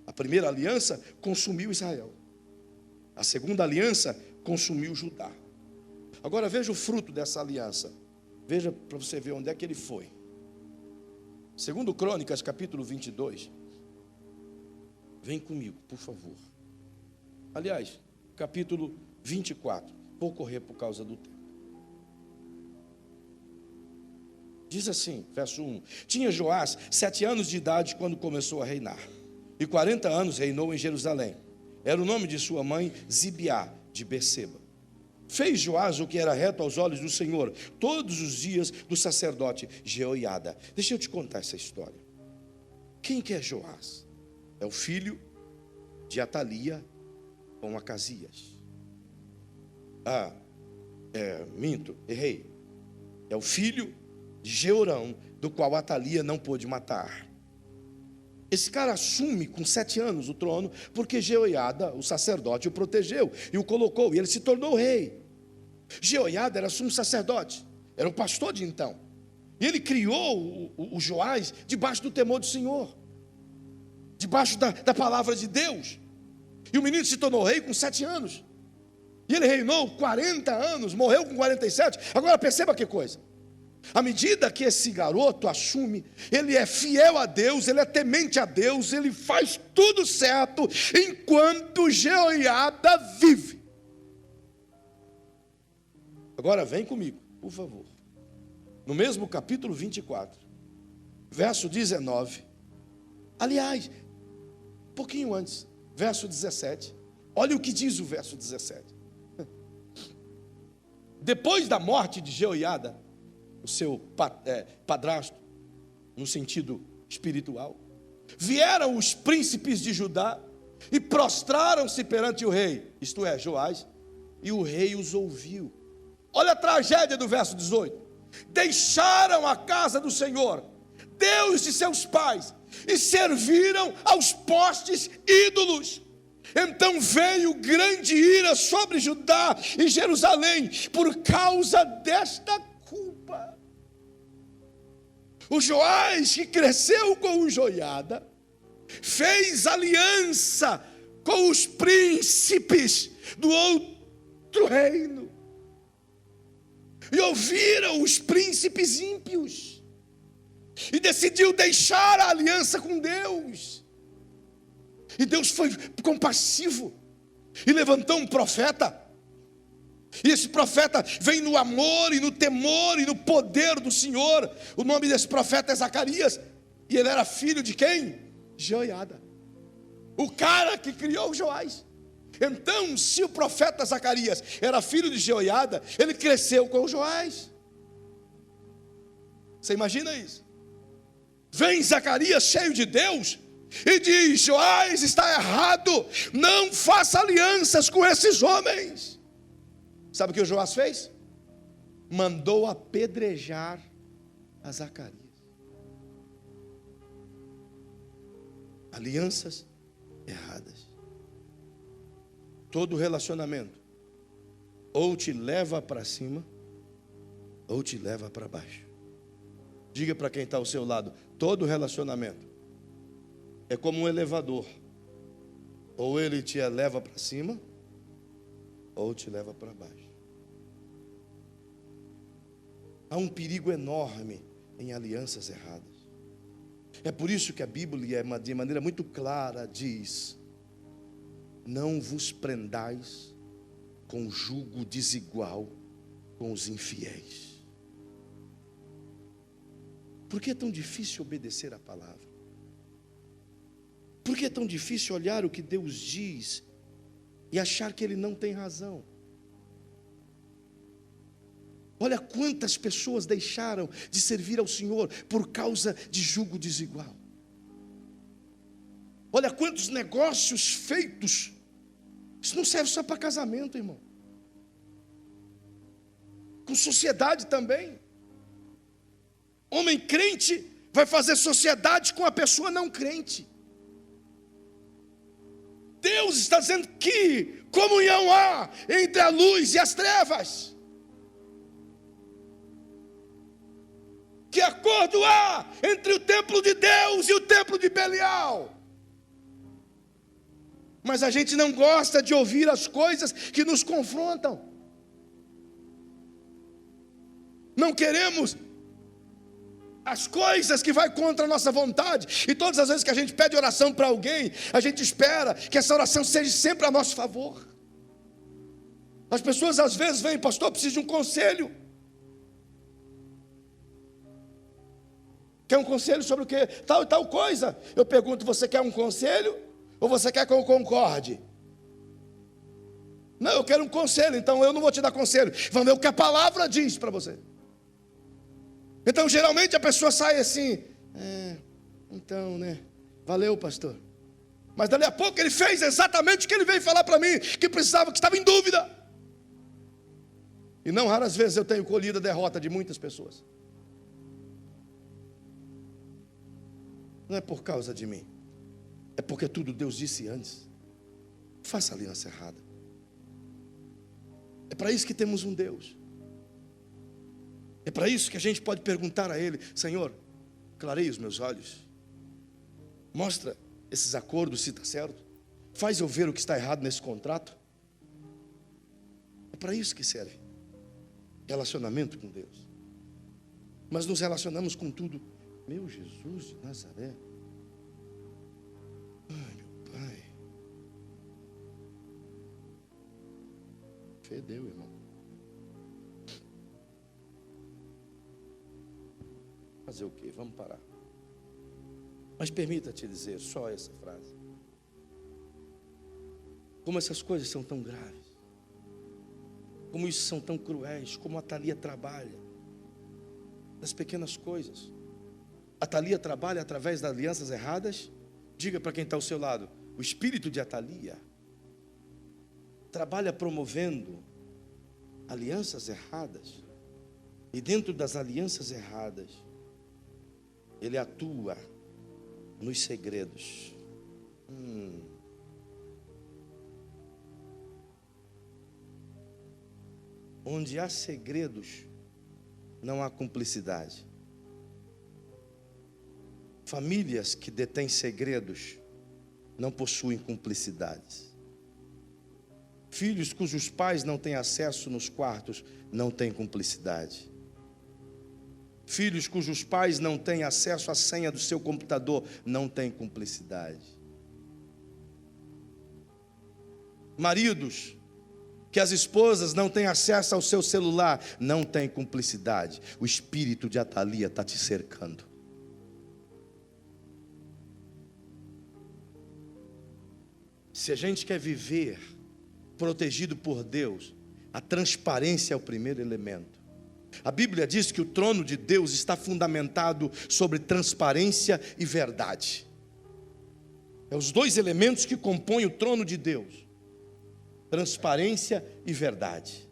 A primeira aliança consumiu Israel. A segunda aliança consumiu Judá. Agora veja o fruto dessa aliança. Veja para você ver onde é que ele foi. Segundo Crônicas, capítulo 22. Vem comigo, por favor. Aliás, capítulo 24. Vou correr por causa do tempo. Diz assim, verso 1. Tinha Joás 7 anos de idade quando começou a reinar. E 40 anos reinou em Jerusalém. Era o nome de sua mãe, Zibiá, de Berseba. Fez Joás o que era reto aos olhos do Senhor, todos os dias do sacerdote Jeoiada. Deixa eu te contar essa história. Quem que é Joás? É o filho de Atalia com Acasias. Errei. É o filho de Jeorão, do qual Atalia não pôde matar. Esse cara assume com 7 anos o trono, porque Jeoiada, o sacerdote, o protegeu e o colocou, e ele se tornou rei. Jeoiada era sumo sacerdote, era o pastor de então. E ele criou o Joás debaixo do temor do Senhor, debaixo da palavra de Deus. E o menino se tornou rei com 7 anos. E ele reinou 40 anos, morreu com 47. Agora perceba que coisa. À medida que esse garoto assume, ele é fiel a Deus, ele é temente a Deus, ele faz tudo certo, enquanto Jeoiada vive. Agora vem comigo, por favor. No mesmo capítulo 24, verso 19. Aliás, um pouquinho antes, verso 17. Olha o que diz o verso 17. Depois da morte de Jeoiada, o seu padrasto, no sentido espiritual, vieram os príncipes de Judá e prostraram-se perante o rei, isto é, Joás, e o rei os ouviu. Olha a tragédia do verso 18. Deixaram a casa do Senhor, Deus de seus pais, e serviram aos postes ídolos. Então veio grande ira sobre Judá e Jerusalém por causa desta culpa. O Joás, que cresceu com o Jeoiada, fez aliança com os príncipes do outro reino. E ouviram os príncipes ímpios. E decidiu deixar a aliança com Deus. E Deus foi compassivo e levantou um profeta. E esse profeta vem no amor e no temor e no poder do Senhor. O nome desse profeta é Zacarias. E ele era filho de quem? Jeoiada, o cara que criou o Joás. Então, se o profeta Zacarias era filho de Jeoiada, ele cresceu com o Joás. Você imagina isso? Vem Zacarias cheio de Deus e diz: Joás está errado, não faça alianças com esses homens. Sabe o que o Joás fez? Mandou apedrejar a Zacarias. Alianças erradas. Todo relacionamento ou te leva para cima ou te leva para baixo. Diga para quem está ao seu lado: todo relacionamento é como um elevador, ou ele te leva para cima ou te leva para baixo. Há um perigo enorme em alianças erradas. É por isso que a Bíblia, de maneira muito clara, diz: não vos prendais com jugo desigual com os infiéis. Por que é tão difícil obedecer a palavra? Por que é tão difícil olhar o que Deus diz e achar que Ele não tem razão? Olha quantas pessoas deixaram de servir ao Senhor por causa de jugo desigual. Olha quantos negócios feitos. Isso não serve só para casamento, irmão. Com sociedade também. Homem crente vai fazer sociedade com a pessoa não crente. Deus está dizendo que comunhão há entre a luz e as trevas. Que acordo há entre o templo de Deus e o templo de Belial. Mas a gente não gosta de ouvir as coisas que nos confrontam. Não queremos as coisas que vai contra a nossa vontade. E todas as vezes que a gente pede oração para alguém, a gente espera que essa oração seja sempre a nosso favor. As pessoas às vezes vêm: pastor, eu preciso de um conselho. Quer um conselho sobre o quê? Tal e tal coisa. Eu pergunto: você quer um conselho? Ou você quer que eu concorde? Não, eu quero um conselho, então eu não vou te dar conselho. Vamos ver o que a palavra diz para você. Então geralmente a pessoa sai assim: então, né? Valeu, pastor. Mas dali a pouco ele fez exatamente o que ele veio falar para mim, que precisava, que estava em dúvida. E não raras vezes eu tenho colhido a derrota de muitas pessoas. Não é por causa de mim, é porque tudo Deus disse antes. Faça a aliança errada. É para isso que temos um Deus. É para isso que a gente pode perguntar a Ele: Senhor, clareia os meus olhos, mostra esses acordos se está certo. Faz eu ver o que está errado nesse contrato. É para isso que serve relacionamento com Deus. Mas nos relacionamos com tudo. Meu Jesus de Nazaré. Ai, meu Pai. Fedeu, irmão. Fazer o quê? Vamos parar. Mas permita-te dizer só essa frase. Como essas coisas são tão graves. Como isso são tão cruéis. Como a Thalia trabalha. Das pequenas coisas. A Thalia trabalha através das alianças erradas. Diga para quem está ao seu lado. O espírito de Atalia trabalha promovendo alianças erradas. E dentro das alianças erradas, ele atua nos segredos. Onde há segredos, não há cumplicidade. Famílias que detêm segredos não possuem cumplicidades. Filhos cujos pais não têm acesso nos quartos não têm cumplicidade. Filhos cujos pais não têm acesso à senha do seu computador não têm cumplicidade. Maridos que as esposas não têm acesso ao seu celular não têm cumplicidade. O espírito de Atalia está te cercando. Se a gente quer viver protegido por Deus, a transparência é o primeiro elemento. A Bíblia diz que o trono de Deus está fundamentado sobre transparência e verdade. É os dois elementos que compõem o trono de Deus: transparência e verdade.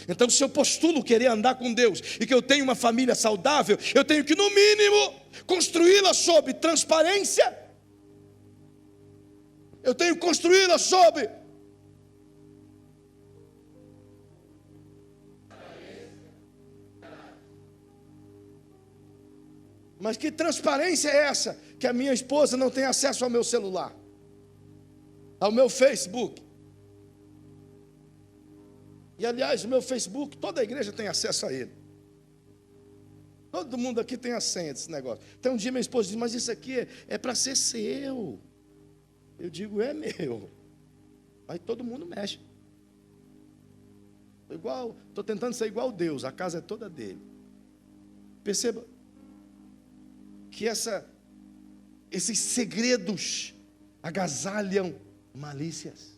Então, se eu postulo querer andar com Deus e que eu tenho uma família saudável, eu tenho que, no mínimo, construí-la sob transparência. Eu tenho que construí-la sob Mas que transparência é essa? Que a minha esposa não tem acesso ao meu celular, ao meu Facebook. E aliás, o meu Facebook, toda a igreja tem acesso a ele. Todo mundo aqui tem a senha desse negócio. Então um dia minha esposa disse: mas isso aqui é para ser seu. Eu digo: é meu. Aí todo mundo mexe. Estou tentando ser igual Deus, a casa é toda dele. Perceba que esses segredos agasalham malícias.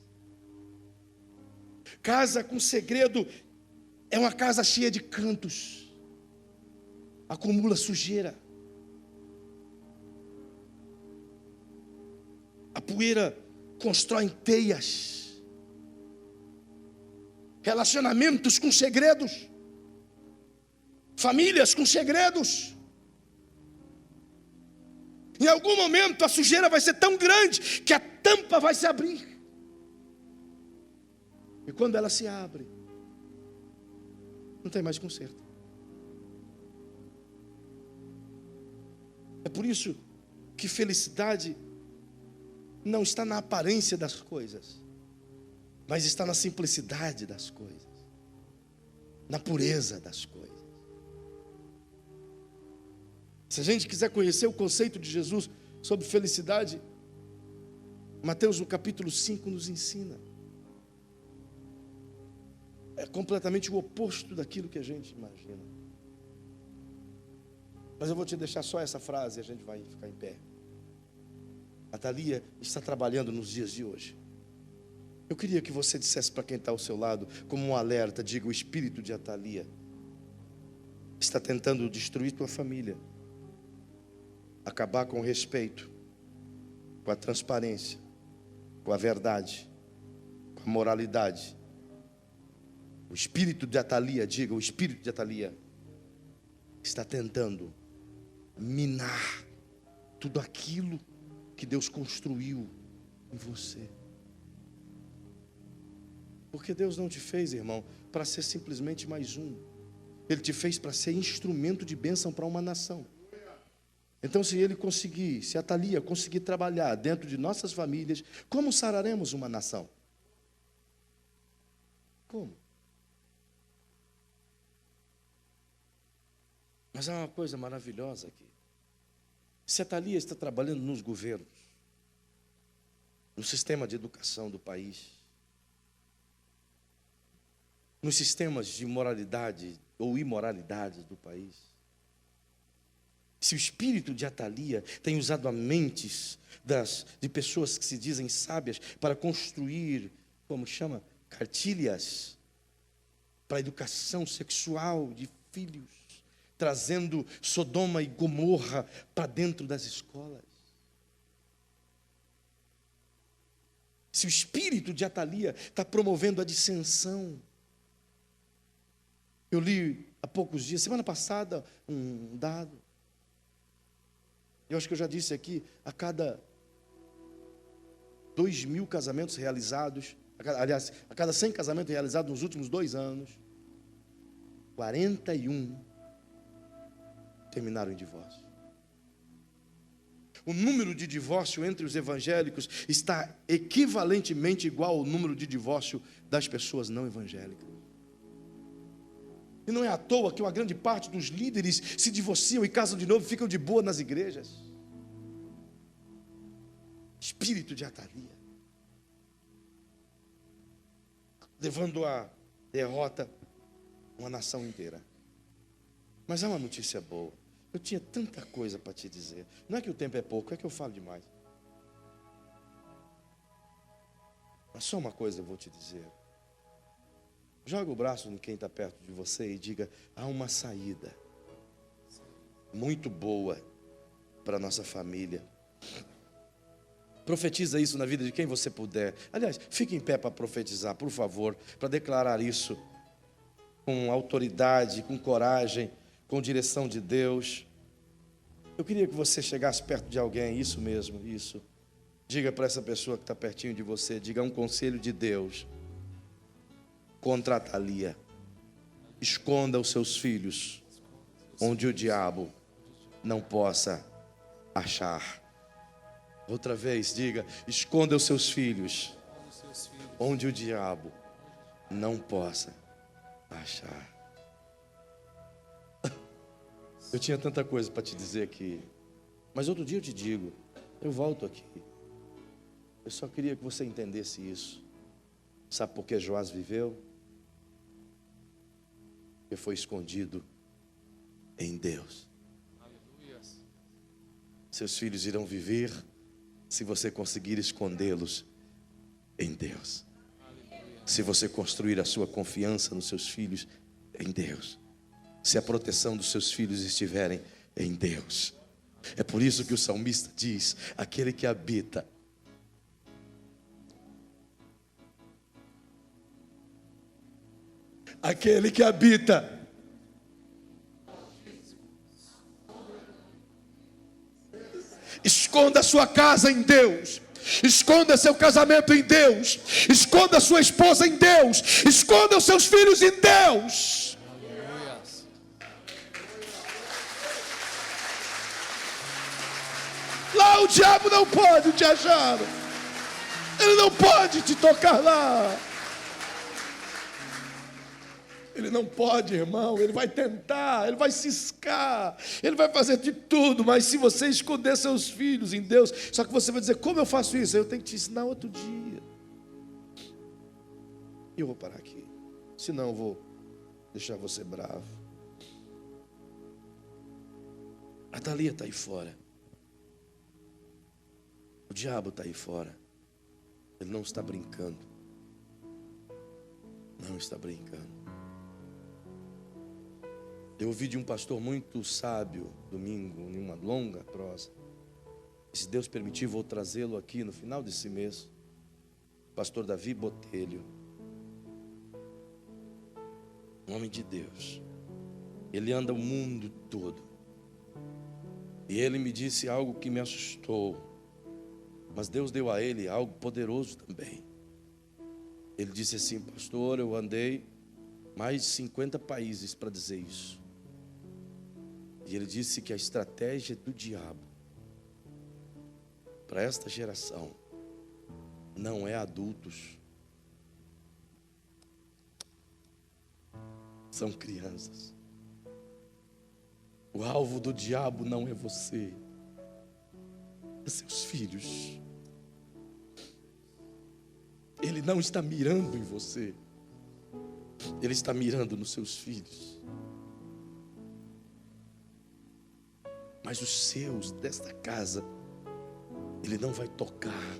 Casa com segredo é uma casa cheia de cantos, acumula sujeira, a poeira constrói teias. Relacionamentos com segredos, famílias com segredos. Em algum momento a sujeira vai ser tão grande que a tampa vai se abrir. E quando ela se abre, não tem mais conserto. É por isso que felicidade não está na aparência das coisas, mas está na simplicidade das coisas, na pureza das coisas. Se a gente quiser conhecer o conceito de Jesus sobre felicidade, Mateus no capítulo 5 nos ensina. É completamente o oposto daquilo que a gente imagina. Mas eu vou te deixar só essa frase e a gente vai ficar em pé. A Thalia está trabalhando nos dias de hoje. Eu queria que você dissesse para quem está ao seu lado, como um alerta: diga: o espírito de Atalia está tentando destruir tua família, acabar com o respeito, com a transparência, com a verdade, com a moralidade. O espírito de Atalia, diga: o espírito de Atalia está tentando minar tudo aquilo que Deus construiu em você. Porque Deus não te fez, irmão, para ser simplesmente mais um. Ele te fez para ser instrumento de bênção para uma nação. Então, se ele conseguir, se a Thalia conseguir trabalhar dentro de nossas famílias, como sararemos uma nação? Como? Mas há uma coisa maravilhosa aqui. Se a Thalia está trabalhando nos governos, no sistema de educação do país, nos sistemas de moralidade ou imoralidade do país, se o espírito de Atalia tem usado a mentes de pessoas que se dizem sábias para construir, como chama, cartilhas para a educação sexual de filhos, trazendo Sodoma e Gomorra para dentro das escolas. Se o espírito de Atalia está promovendo a dissensão. Eu li há poucos dias, semana passada, um dado. Eu acho que eu já disse aqui, a cada 2.000 casamentos realizados, aliás, a cada 100 casamentos realizados nos últimos 2 anos, 41 terminaram em divórcio. O número de divórcio entre os evangélicos está equivalentemente igual ao número de divórcio das pessoas não evangélicas. E não é à toa que uma grande parte dos líderes se divorciam e casam de novo e ficam de boa nas igrejas. Espírito de Atalia, levando à derrota uma nação inteira. Mas há uma notícia boa. Eu tinha tanta coisa para te dizer. Não é que o tempo é pouco, é que eu falo demais. Mas só uma coisa eu vou te dizer. Joga o braço em quem está perto de você e diga: há uma saída muito boa para a nossa família. Profetiza isso na vida de quem você puder. Aliás, fique em pé para profetizar, por favor, para declarar isso com autoridade, com coragem, com direção de Deus. Eu queria que você chegasse perto de alguém, isso mesmo, isso. Diga para essa pessoa que está pertinho de você, diga um conselho de Deus contra a Atalia. Esconda os seus filhos onde o diabo não possa achar. Outra vez, diga: esconda os seus filhos onde o diabo não possa achar. Eu tinha tanta coisa para te dizer aqui, mas outro dia eu te digo, eu volto aqui. Eu só queria que você entendesse isso. Sabe por que Joás viveu? Porque foi escondido em Deus. Seus filhos irão viver se você conseguir escondê-los em Deus. Se você construir a sua confiança nos seus filhos em Deus. Se a proteção dos seus filhos estiverem em Deus. É por isso que o salmista diz: aquele que habita esconda a sua casa em Deus, esconda seu casamento em Deus, esconda sua esposa em Deus, esconda os seus filhos em Deus. Lá o diabo não pode te achar, ele não pode te tocar lá. Ele não pode, irmão, ele vai tentar, ele vai ciscar, ele vai fazer de tudo, mas se você esconder seus filhos em Deus, só que você vai dizer: como eu faço isso? Eu tenho que te ensinar outro dia. E eu vou parar aqui, senão eu vou deixar você bravo. A Thalia está aí fora, o diabo está aí fora, ele não está brincando, não está brincando. Eu ouvi de um pastor muito sábio, domingo, em uma longa prosa. E se Deus permitir, vou trazê-lo aqui no final desse mês. Pastor Davi Botelho. Um homem de Deus. Ele anda o mundo todo. E ele me disse algo que me assustou. Mas Deus deu a ele algo poderoso também. Ele disse assim: pastor, eu andei mais de 50 países para dizer isso. E ele disse que a estratégia do diabo para esta geração não é adultos, são crianças. O alvo do diabo não é você, é seus filhos. Ele não está mirando em você, ele está mirando nos seus filhos. Mas os seus desta casa, ele não vai tocar,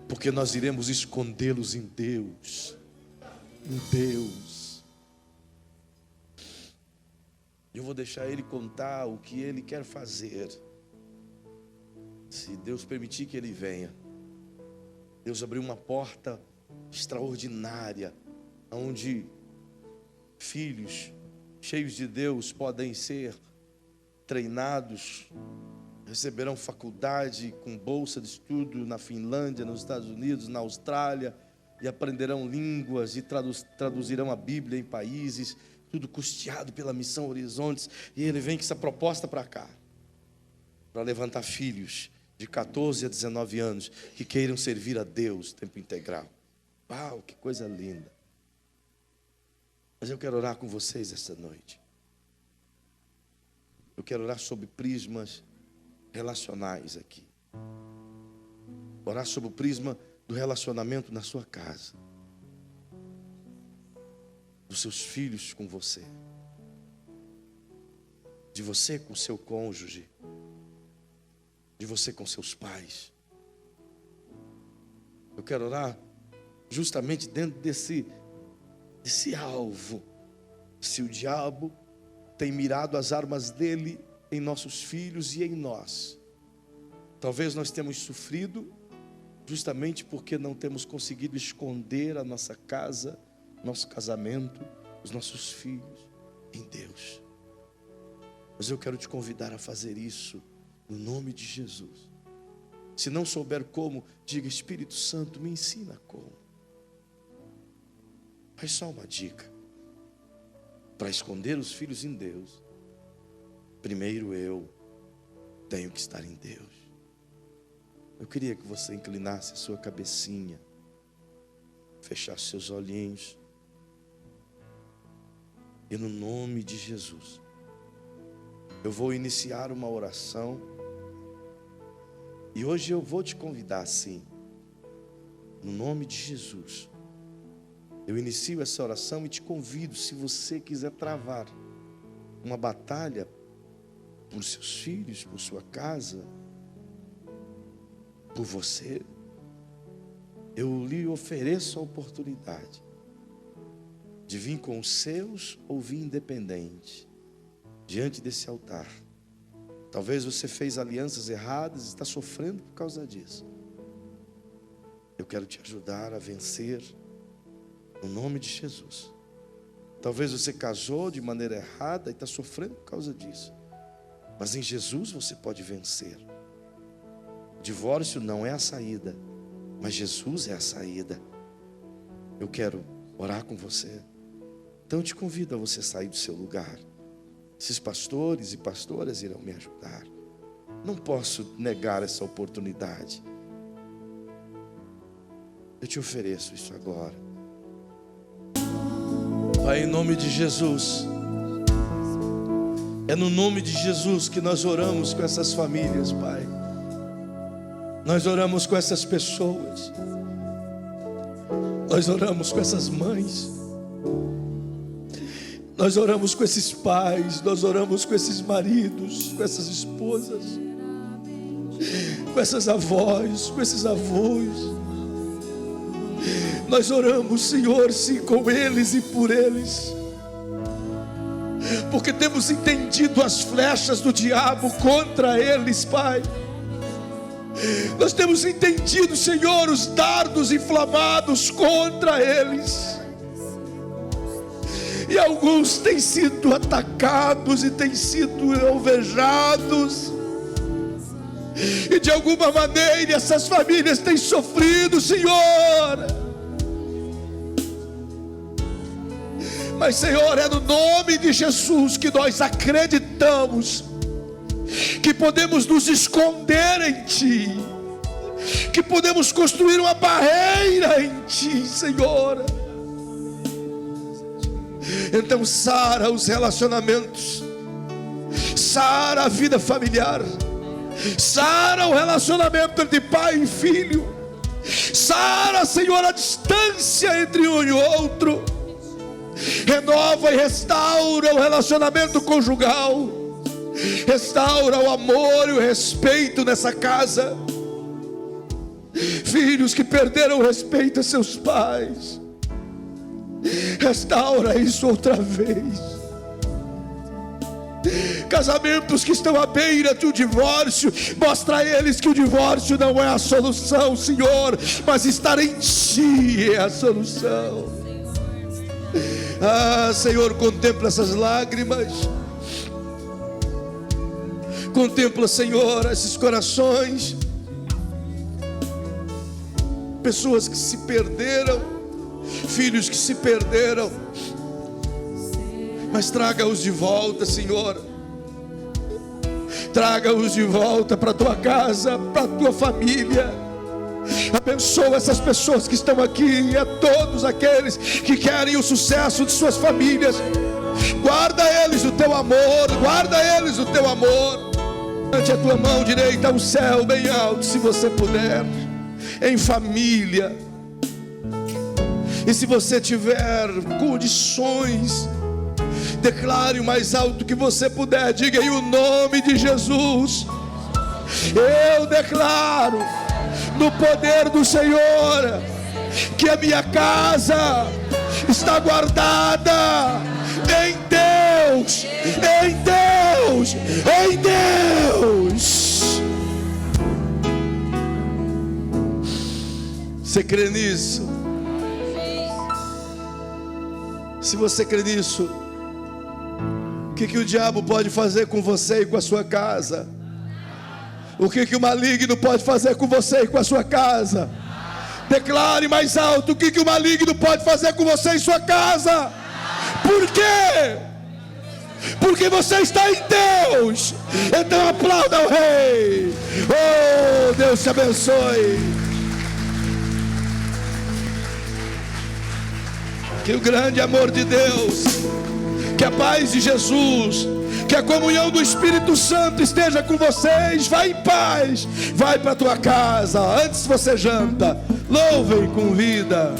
porque nós iremos escondê-los em Deus. Em Deus. Eu vou deixar ele contar o que ele quer fazer. Se Deus permitir que ele venha. Deus abriu uma porta extraordinária, onde filhos cheios de Deus podem ser treinados, receberão faculdade com bolsa de estudo na Finlândia, nos Estados Unidos, na Austrália, e aprenderão línguas e traduzirão a Bíblia em países, tudo custeado pela Missão Horizontes. E ele vem com essa proposta para cá, para levantar filhos de 14 a 19 anos que queiram servir a Deus tempo integral. Uau, que coisa linda! Mas eu quero orar com vocês esta noite. Eu quero orar sobre prismas relacionais aqui. Orar sobre o prisma do relacionamento na sua casa, dos seus filhos com você, de você com seu cônjuge, de você com seus pais. Eu quero orar justamente dentro desse alvo. Se o diabo tem mirado as armas dele em nossos filhos e em nós, talvez nós tenhamos sofrido justamente porque não temos conseguido esconder a nossa casa, nosso casamento, os nossos filhos em Deus. Mas eu quero te convidar a fazer isso no nome de Jesus. Se não souber como, diga: Espírito Santo, me ensina como. Mas só uma dica: para esconder os filhos em Deus, primeiro eu tenho que estar em Deus. Eu queria que você inclinasse a sua cabecinha, fechasse seus olhinhos, e no nome de Jesus, eu vou iniciar uma oração. E hoje eu vou te convidar assim, no nome de Jesus. Eu inicio essa oração e te convido, se você quiser travar uma batalha por seus filhos, por sua casa, por você, eu lhe ofereço a oportunidade de vir com os seus ou vir independente diante desse altar. Talvez você fez alianças erradas e está sofrendo por causa disso. Eu quero te ajudar a vencer no nome de Jesus. Talvez você casou de maneira errada e está sofrendo por causa disso. Mas em Jesus você pode vencer. O divórcio não é a saída, mas Jesus é a saída. Eu quero orar com você. Então eu te convido a você sair do seu lugar. Esses pastores e pastoras irão me ajudar. Não posso negar essa oportunidade. Eu te ofereço isso agora. Pai, em nome de Jesus. É no nome de Jesus que nós oramos com essas famílias, Pai. Nós oramos com essas pessoas. Nós oramos com essas mães. Nós oramos com esses pais. Nós oramos com esses maridos, com essas esposas, com essas avós, com esses avós. Nós oramos, Senhor, sim, com eles e por eles, porque temos entendido as flechas do diabo contra eles, Pai. Nós temos entendido, Senhor, os dardos inflamados contra eles. E alguns têm sido atacados e têm sido alvejados. E de alguma maneira essas famílias têm sofrido, Senhor. Mas, Senhor, é no nome de Jesus que nós acreditamos que podemos nos esconder em Ti, que podemos construir uma barreira em Ti, Senhor. Então sara os relacionamentos, sara a vida familiar, sara o relacionamento entre pai e filho, sara, Senhor, a distância entre um e outro, renova e restaura o relacionamento conjugal, restaura o amor e o respeito nessa casa. Filhos que perderam o respeito a seus pais, restaura isso outra vez. Casamentos que estão à beira de um divórcio, mostra a eles que o divórcio não é a solução, Senhor, mas estar em Ti é a solução. Ah, Senhor, contempla essas lágrimas, contempla, Senhor, esses corações, pessoas que se perderam, filhos que se perderam, mas traga-os de volta, Senhor. Traga-os de volta para a Tua casa, para a Tua família. Abençoa essas pessoas que estão aqui e a todos aqueles que querem o sucesso de suas famílias. Guarda eles do Teu amor, guarda eles do Teu amor. Ante a Tua mão direita o céu bem alto, se você puder, em família. E se você tiver condições, declare o mais alto que você puder, diga aí o nome de Jesus. Eu declaro no poder do Senhor que a minha casa está guardada em Deus, em Deus, em Deus. Você crê nisso? Se você crê nisso, o que o diabo pode fazer com você e com a sua casa? O que o maligno pode fazer com você e com a sua casa? Declare mais alto: o que o maligno pode fazer com você e sua casa? Por quê? Porque você está em Deus. Então aplauda o Rei. Oh, Deus te abençoe. Que o grande amor de Deus, que a paz de Jesus, que a comunhão do Espírito Santo esteja com vocês. Vai em paz, vai para a tua casa. Antes você janta, louvem com vida.